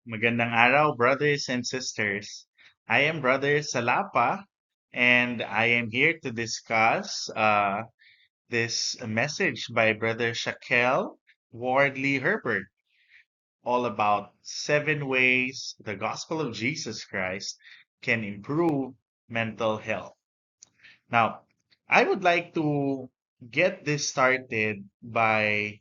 Magandang araw, brothers and sisters. I am Brother Salapa, and I am here to discuss this message by Brother Shakel Wardley Herbert, all about 7 ways the gospel of Jesus Christ can improve mental health. Now, I would like to get this started by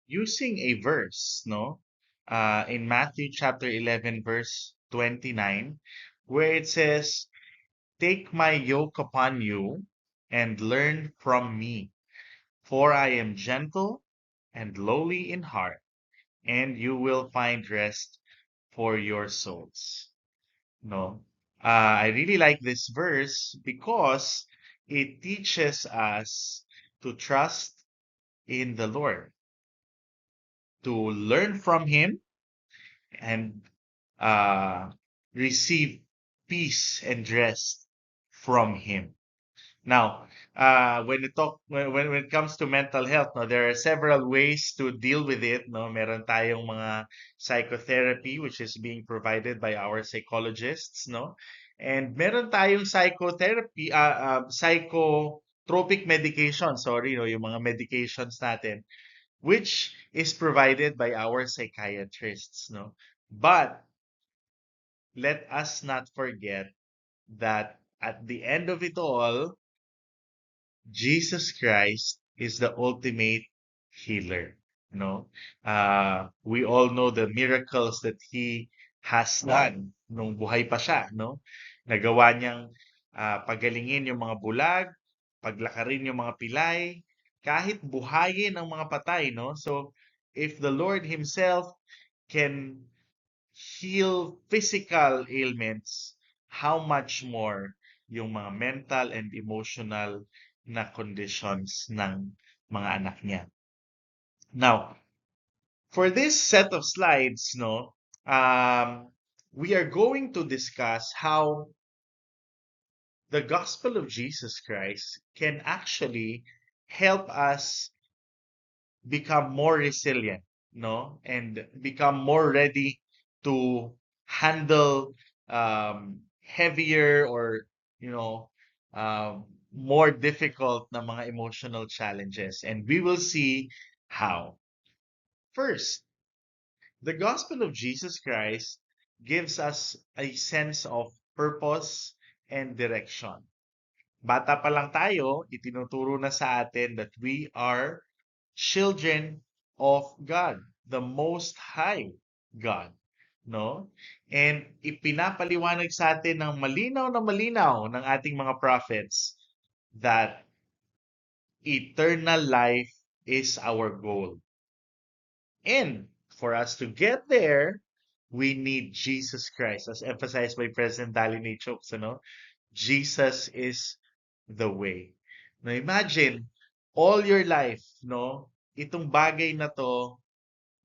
using a verse, no? In Matthew chapter 11, verse 29, where it says, "Take my yoke upon you and learn from me, for I am gentle and lowly in heart, and you will find rest for your souls." No, I really like this verse because it teaches us to trust in the Lord, to learn from Him, and uh, receive peace and rest from Him. Now, when it comes to mental health, no, there are several ways to deal with it. No, meron tayong mga psychotherapy which is being provided by our psychologists, no, and meron tayong psychotropic medication. Sorry, no, yung mga medications natin, which is provided by our psychiatrists, no. But let us not forget that at the end of it all, Jesus Christ is the ultimate healer. No, we all know the miracles that He has done nung buhay pa siya. No, nagawa niyang pagalingin yung mga bulag, paglakarin yung mga pilay, kahit buhayin ang mga patay. No, so if the Lord Himself can heal physical ailments, how much more yung mga mental and emotional na conditions ng mga anak niya. Now, for this set of slides, no, we are going to discuss how the gospel of Jesus Christ can actually help us become more resilient, no, and become more ready to handle heavier or you know more difficult na mga emotional challenges, and we will see how. First, the gospel of Jesus Christ gives us a sense of purpose and direction. Bata pa lang tayo, itinuturo na sa atin that we are children of God, the Most High God, no? And ipinapaliwanag sa atin ng malinaw na malinaw ng ating mga prophets that eternal life is our goal. And for us to get there, we need Jesus Christ, as emphasized by President Daline Chokes, no? Jesus is the way. Now imagine, all your life, no, itong bagay na to,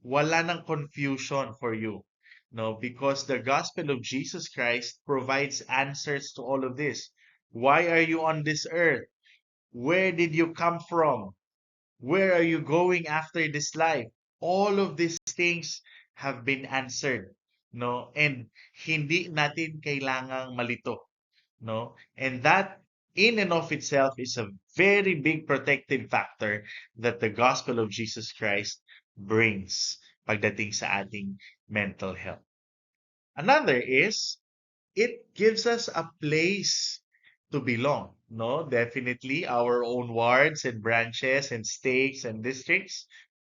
wala ng confusion for you. No, because the gospel of Jesus Christ provides answers to all of this. Why are you on this earth? Where did you come from? Where are you going after this life? All of these things have been answered, no? And hindi natin kailangang malito, no? And that in and of itself is a very big protective factor that the gospel of Jesus Christ brings pagdating sa ating mental health. Another is it gives us a place to belong, no? Definitely our own wards and branches and states and districts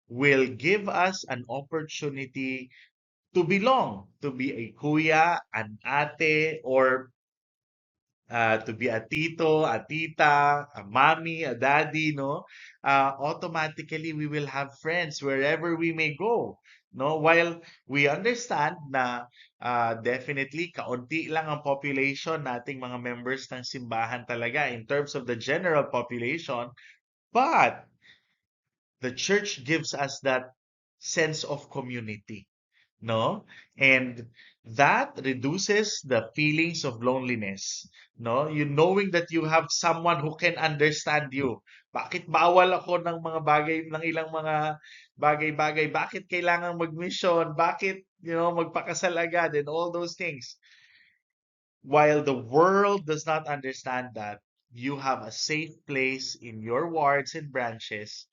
will give us an opportunity to belong, to be a kuya, an ate, or to be a tito, a tita, a mommy, a daddy, no? Automatically, we will have friends wherever we may go, no? While we understand na definitely kaunti lang ang population nating mga members ng simbahan talaga in terms of the general population, but the church gives us that sense of community, no? And that reduces the feelings of loneliness, no? You knowing that you have someone who can understand you, Bakit bawal ako ng ilang mga bagay-bagay? Bakit kailangan mag-mission? Bakit, magpakasal agad and all those things? While the world does not understand that, you have a safe place in your wards and branches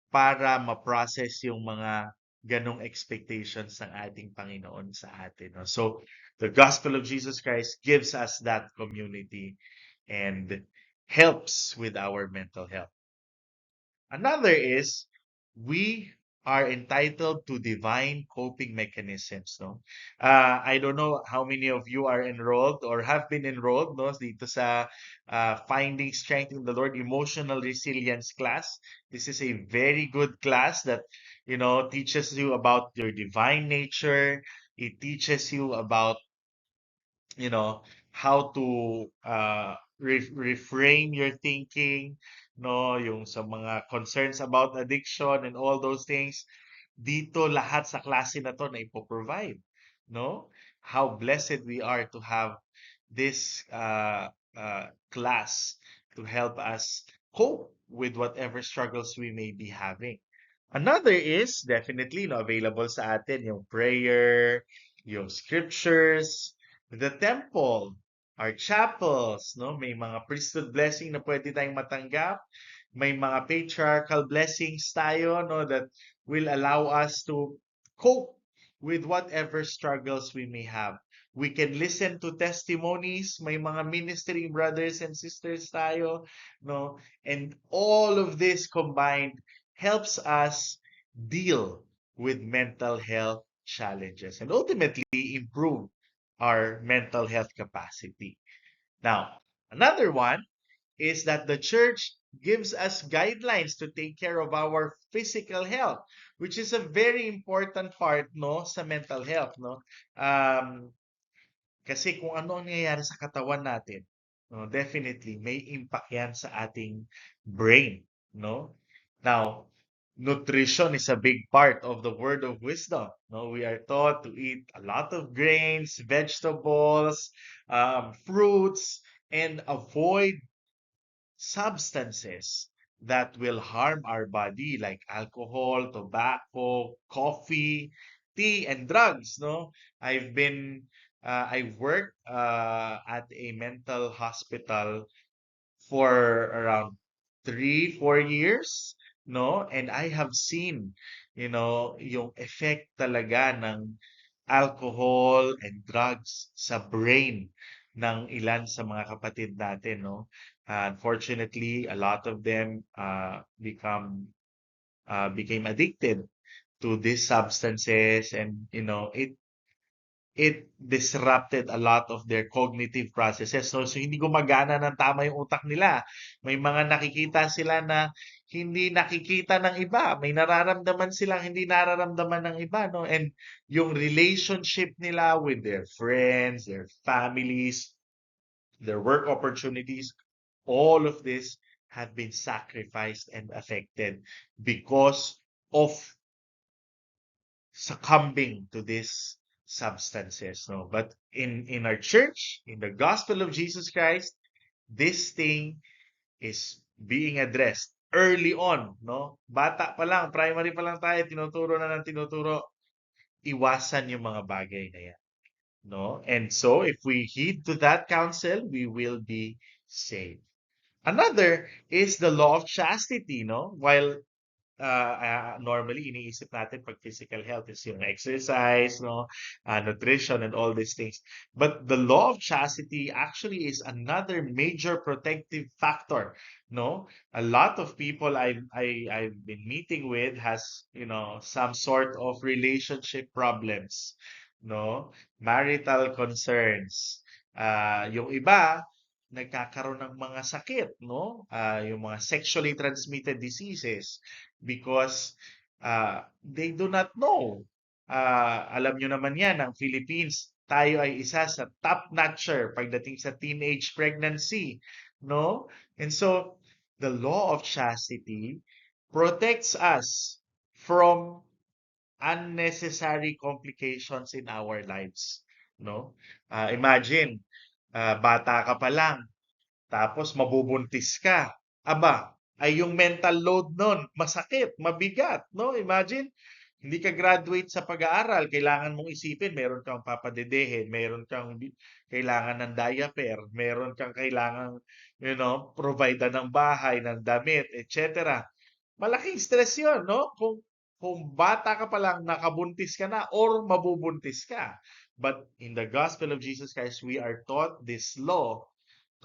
para ma-process yung mga ganong expectations ng ating Panginoon sa atin. No? So, the gospel of Jesus Christ gives us that community and helps with our mental health. Another is we are entitled to divine coping mechanisms, no? I don't know how many of you are enrolled or have been enrolled, no, dito sa Finding Strength in the Lord Emotional Resilience class. This is a very good class that, teaches you about your divine nature. It teaches you about how to reframe your thinking, no, yung sa mga concerns about addiction and all those things. Dito lahat sa klase na to na ipo-provide, no? How blessed we are to have this class to help us cope with whatever struggles we may be having. Another is definitely available sa atin yung prayer, yung scriptures, the temple, our chapels, no? May mga priesthood blessing na pwede tayong matanggap. May mga patriarchal blessings tayo, no, that will allow us to cope with whatever struggles we may have. We can listen to testimonies, may mga ministering brothers and sisters tayo, no? And all of this combined helps us deal with mental health challenges and ultimately improve our mental health capacity. Now, another one is that the church gives us guidelines to take care of our physical health, which is a very important part, no, sa mental health, no. Kasi kung ano ang nangyayari sa katawan natin, no, definitely may impact yan sa ating brain, no? Now, nutrition is a big part of the word of wisdom. No, we are taught to eat a lot of grains, vegetables, fruits, and avoid substances that will harm our body like alcohol, tobacco, coffee, tea, and drugs, no? I've worked at a mental hospital for around 3, 4 years, no? And I have seen, yung effect talaga ng alcohol and drugs sa brain ng ilan sa mga kapatid natin, no? Unfortunately, a lot of them became addicted to these substances, and it disrupted a lot of their cognitive processes. So hindi gumagana ng tama yung utak nila. May mga nakikita sila na hindi nakikita ng iba. May nararamdaman silang hindi nararamdaman ng iba, no? And yung relationship nila with their friends, their families, their work opportunities, all of this have been sacrificed and affected because of succumbing to these substances, no? But in our church, in the gospel of Jesus Christ, this thing is being addressed early on, no? Bata pa lang, primary pa lang tayo, tinuturo na ng tinuturo, iwasan yung mga bagay na yan, no? And so if we heed to that counsel, we will be saved. Another is the law of chastity, no? While normally iniisip natin pag physical health is yung exercise, no, nutrition and all these things. But the law of chastity actually is another major protective factor, no? A lot of people I've been meeting with has, some sort of relationship problems, no? Marital concerns. Yung iba nagkakaroon ng mga sakit, no? Yung mga sexually transmitted diseases because they do not know. Alam nyo naman yan, ang Philippines, tayo ay isa sa top notcher pagdating sa teenage pregnancy, no? And so, the law of chastity protects us from unnecessary complications in our lives, no? Imagine, bata ka pa lang, tapos mabubuntis ka. Aba, ay yung mental load nun, masakit, mabigat, no? Imagine, hindi ka graduate sa pag-aaral, kailangan mong isipin, meron kang papadedehin, meron kang kailangan ng diaper, meron kang kailangan, provide ng bahay, ng damit, etc. Malaking stress yun, no? Kung bata ka pa lang, nakabuntis ka na or mabubuntis ka. But in the gospel of Jesus Christ, we are taught this law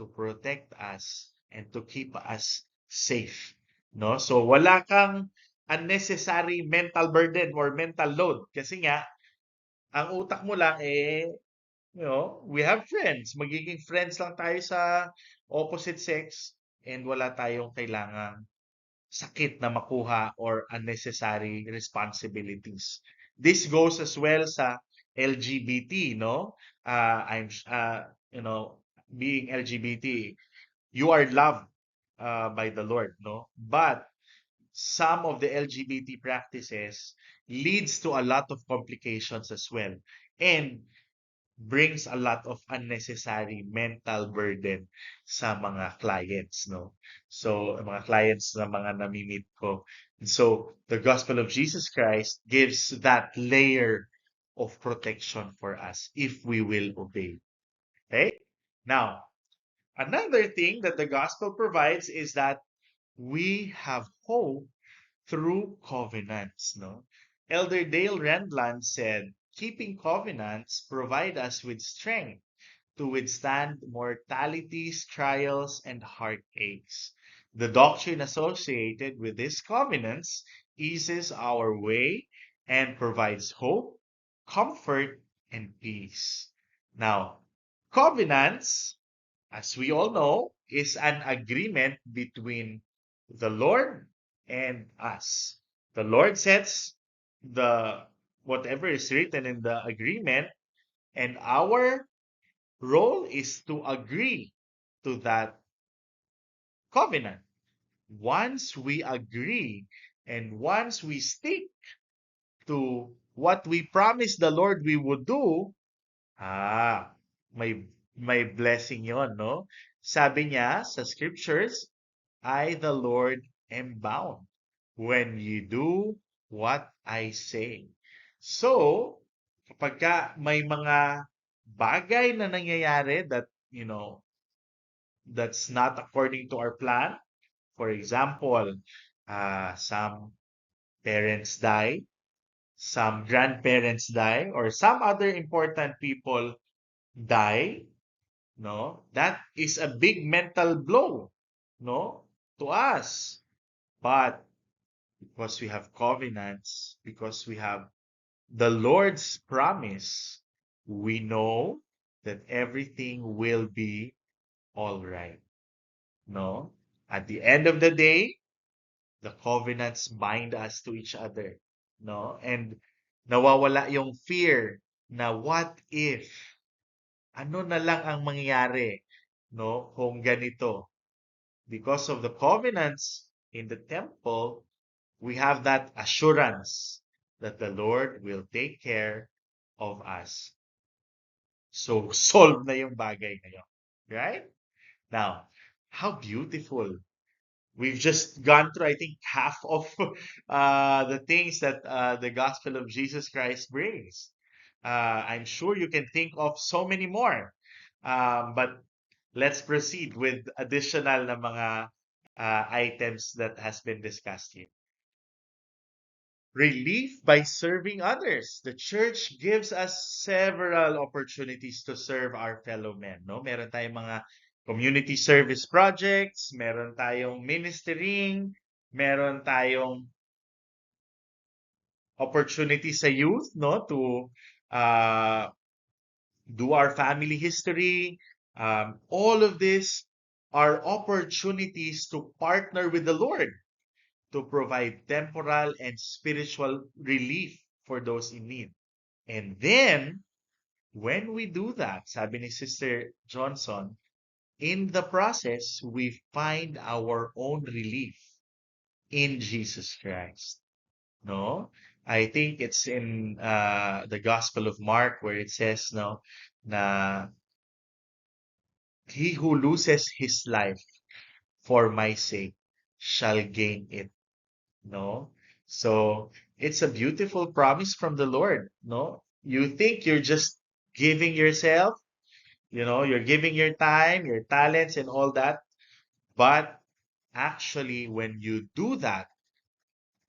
to protect us and to keep us safe. No? So wala kang unnecessary mental burden or mental load. Kasi nga, ang utak mo lang we have friends. Magiging friends lang tayo sa opposite sex and wala tayong kailangang sakit na makuha or unnecessary responsibilities. This goes as well sa LGBT, no? Being LGBT, you are loved by the Lord, no? But some of the LGBT practices leads to a lot of complications as well. And brings a lot of unnecessary mental burden sa mga clients, no? So, mga clients na mga nami-meet ko. So, the gospel of Jesus Christ gives that layer of protection for us if we will obey. Okay? Now, another thing that the gospel provides is that we have hope through covenants, no? Elder Dale Rendland said, keeping covenants provide us with strength to withstand mortality's trials and heartaches. The doctrine associated with these covenants eases our way and provides hope, comfort, and peace. Now, covenants, as we all know, is an agreement between the Lord and us. The Lord sets the whatever is written in the agreement, and our role is to agree to that covenant. Once we agree and once we stick to what we promised the Lord we would do, ah, may blessing yon, no? Sabi niya sa scriptures, I, the Lord, am bound when you do what I say. So, kapag may mga bagay na nangyayari that, that's not according to our plan, for example, some parents die, some grandparents die, or some other important people die, no? That is a big mental blow, no, to us. But because we have covenants, because we have the Lord's promise, we know that everything will be all right. No? At the end of the day, the covenants bind us to each other. No? And nawawala yung fear na what if? Ano na lang ang mangyayari, no? Kung ganito. Because of the covenants in the temple, we have that assurance that the Lord will take care of us. So, solve na yung bagay na yun. Right? Now, how beautiful. We've just gone through, I think, half of the things that the gospel of Jesus Christ brings. I'm sure you can think of so many more. But let's proceed with additional na mga items that has been discussed here. Relief by serving others. The church gives us several opportunities to serve our fellow men, no? Meron tayong mga community service projects, meron tayong ministering, meron tayong opportunity sa youth, no, to uh, do our family history. All of this are opportunities to partner with the Lord to provide temporal and spiritual relief for those in need. And then, when we do that, sabi ni Sister Johnson, in the process, we find our own relief in Jesus Christ. No? I think it's in the Gospel of Mark where it says, no, na He who loses his life for my sake shall gain it. No? So it's a beautiful promise from the Lord. No? You think you're just giving yourself, you're giving your time, your talents, and all that. But actually, when you do that,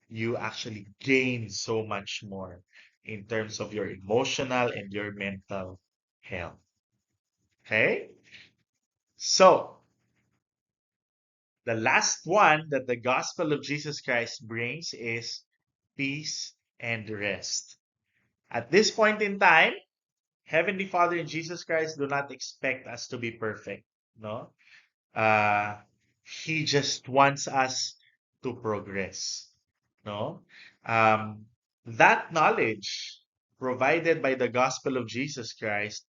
you actually gain so much more in terms of your emotional and your mental health. Okay? So, the last one that the gospel of Jesus Christ brings is peace and rest. At this point in time, Heavenly Father and Jesus Christ do not expect us to be perfect. No? Uh, he just wants us to progress. No? That knowledge provided by the gospel of Jesus Christ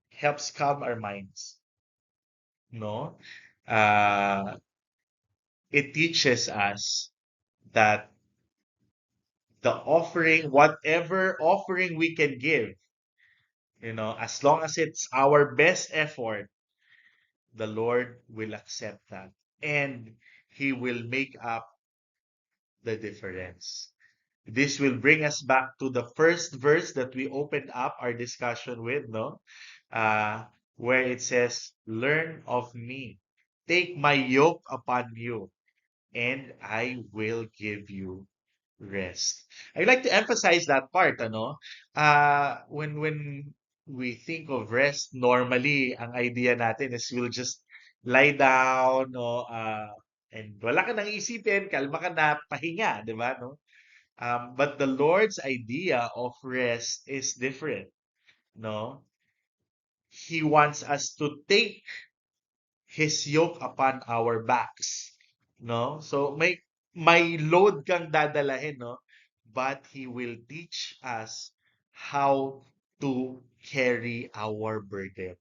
helps calm our minds. No? Uh, it teaches us that the offering, whatever offering we can give, as long as it's our best effort, the Lord will accept that. And He will make up the difference. This will bring us back to the first verse that we opened up our discussion with, no? Uh, where it says, "Learn of me, take my yoke upon you, and I will give you rest." I like to emphasize that part, ano? When we think of rest, normally ang idea natin is we'll just lie down, no? And wala ka nang isipin, kalma ka na, pahinga, di ba, no? But the Lord's idea of rest is different, no? He wants us to take His yoke upon our backs, no? So may load kang dadalahin, no? But He will teach us how to carry our burden.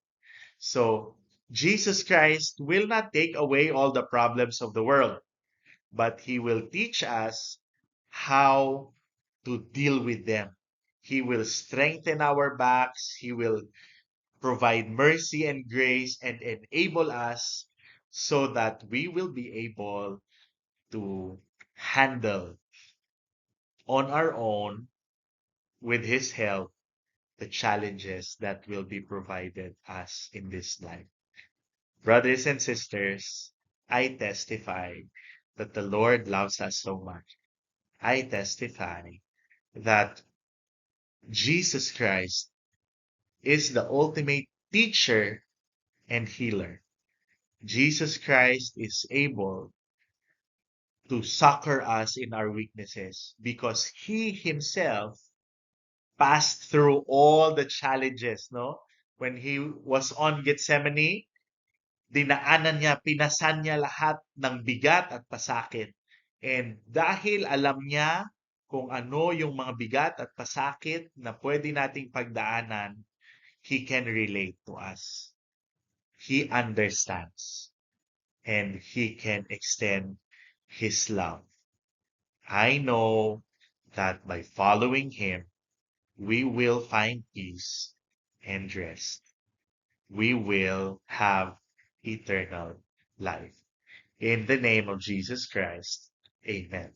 So Jesus Christ will not take away all the problems of the world, but He will teach us how to deal with them. He will strengthen our backs. He will provide mercy and grace and enable us so that we will be able to handle on our own, with His help, the challenges that will be provided us in this life. Brothers and sisters, I testify that the Lord loves us so much. I testify that Jesus Christ is the ultimate teacher and healer. Jesus Christ is able to succor us in our weaknesses because He Himself passed through all the challenges, no? When He was on Gethsemane, dinaanan niya, pinasan niya lahat ng bigat at pasakit. And dahil alam niya kung ano yung mga bigat at pasakit na pwede nating pagdaanan, He can relate to us. He understands. And He can extend His love. I know that by following Him, we will find peace and rest. We will have eternal life. In the name of Jesus Christ, amen.